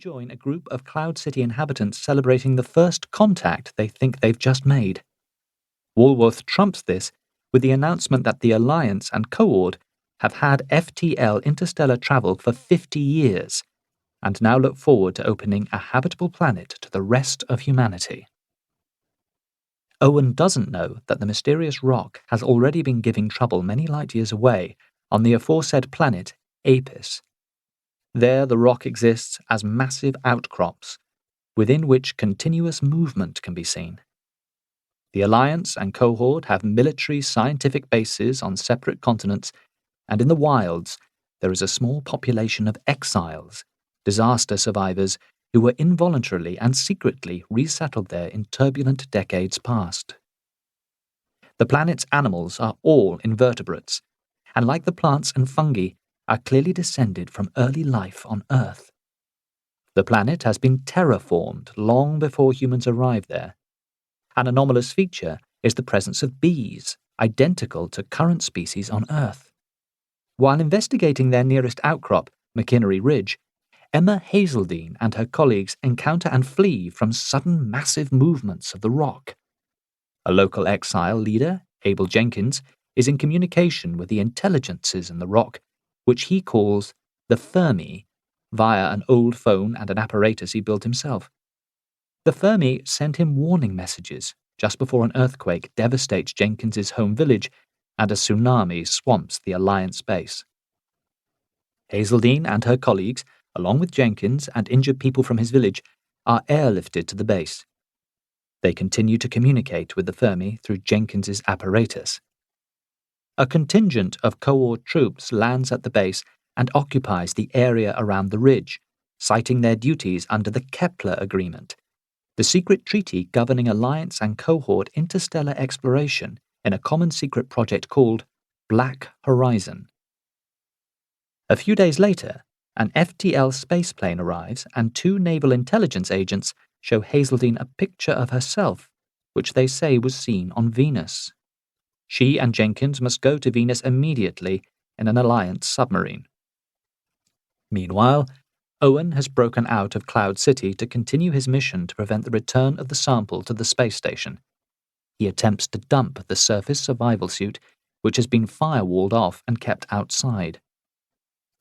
join a group of Cloud City inhabitants celebrating the first contact they think they've just made. Walworth trumps this with the announcement that the Alliance and Coord have had FTL interstellar travel for 50 years, and now look forward to opening a habitable planet to the rest of humanity. Owen doesn't know that the mysterious rock has already been giving trouble many light years away on the aforesaid planet Apis. There the rock exists as massive outcrops, within which continuous movement can be seen. The Alliance and Cohort have military scientific bases on separate continents, and in the wilds there is a small population of exiles, disaster survivors who were involuntarily and secretly resettled there in turbulent decades past. The planet's animals are all invertebrates, and like the plants and fungi, are clearly descended from early life on Earth. The planet has been terraformed long before humans arrived there. An anomalous feature is the presence of bees, identical to current species on Earth. While investigating their nearest outcrop, McInnery Ridge, Emma Hazeldine and her colleagues encounter and flee from sudden massive movements of the rock. A local exile leader, Abel Jenkins, is in communication with the intelligences in the rock, which he calls the Fermi, via an old phone and an apparatus he built himself. The Fermi send him warning messages just before an earthquake devastates Jenkins's home village and a tsunami swamps the Alliance base. Hazeldine and her colleagues, along with Jenkins and injured people from his village, are airlifted to the base. They continue to communicate with the Fermi through Jenkins's apparatus. A contingent of Coord troops lands at the base and occupies the area around the ridge, citing their duties under the Kepler Agreement, the secret treaty governing Alliance and Cohort interstellar exploration in a common secret project called Black Horizon. A few days later, an FTL spaceplane arrives and two naval intelligence agents show Hazeldine a picture of herself, which they say was seen on Venus. She and Jenkins must go to Venus immediately in an Alliance submarine. Meanwhile, Owen has broken out of Cloud City to continue his mission to prevent the return of the sample to the space station. He attempts to dump the surface survival suit, which has been firewalled off and kept outside.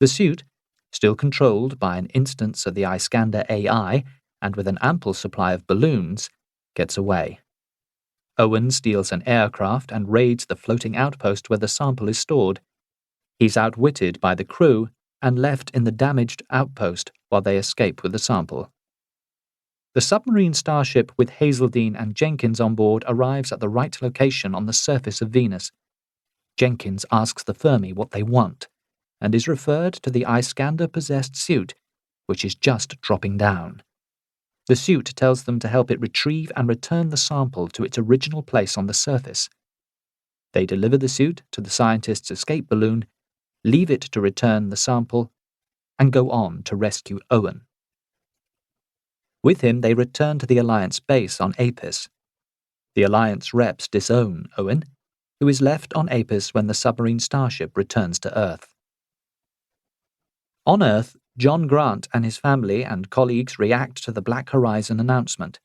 The suit, still controlled by an instance of the Iskander AI and with an ample supply of balloons, gets away. Owen steals an aircraft and raids the floating outpost where the sample is stored. He's outwitted by the crew and left in the damaged outpost while they escape with the sample. The submarine starship with Hazeldine and Jenkins on board arrives at the right location on the surface of Venus. Jenkins asks the Fermi what they want, and is referred to the Iskander-possessed suit, which is just dropping down. The suit tells them to help it retrieve and return the sample to its original place on the surface. They deliver the suit to the scientist's escape balloon, leave it to return the sample, and go on to rescue Owen. With him, they return to the Alliance base on Apis. The Alliance reps disown Owen, who is left on Apis when the submarine starship returns to Earth. On Earth, John Grant and his family and colleagues react to the Black Horizon announcement.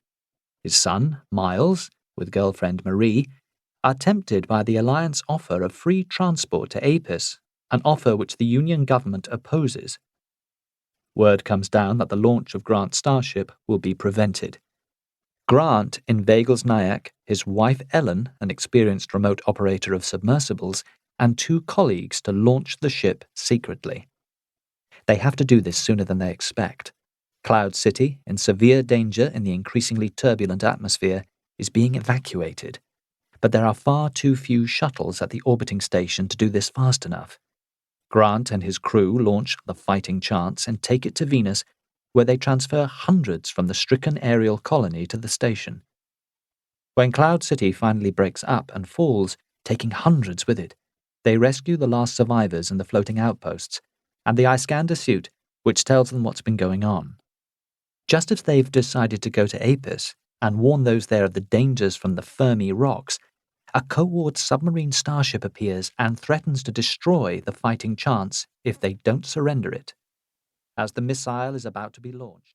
His son, Miles, with girlfriend Marie, are tempted by the Alliance offer of free transport to Apis, an offer which the Union government opposes. Word comes down that the launch of Grant's starship will be prevented. Grant inveigles Nyack, his wife Ellen, an experienced remote operator of submersibles, and two colleagues to launch the ship secretly. They have to do this sooner than they expect. Cloud City, in severe danger in the increasingly turbulent atmosphere, is being evacuated. But there are far too few shuttles at the orbiting station to do this fast enough. Grant and his crew launch the Fighting Chance and take it to Venus, where they transfer hundreds from the stricken aerial colony to the station. When Cloud City finally breaks up and falls, taking hundreds with it, they rescue the last survivors in the floating outposts, and the Iskander suit, which tells them what's been going on. Just as they've decided to go to Apis and warn those there of the dangers from the Fermi rocks, a Coord submarine starship appears and threatens to destroy the Fighting Chance if they don't surrender it. As the missile is about to be launched,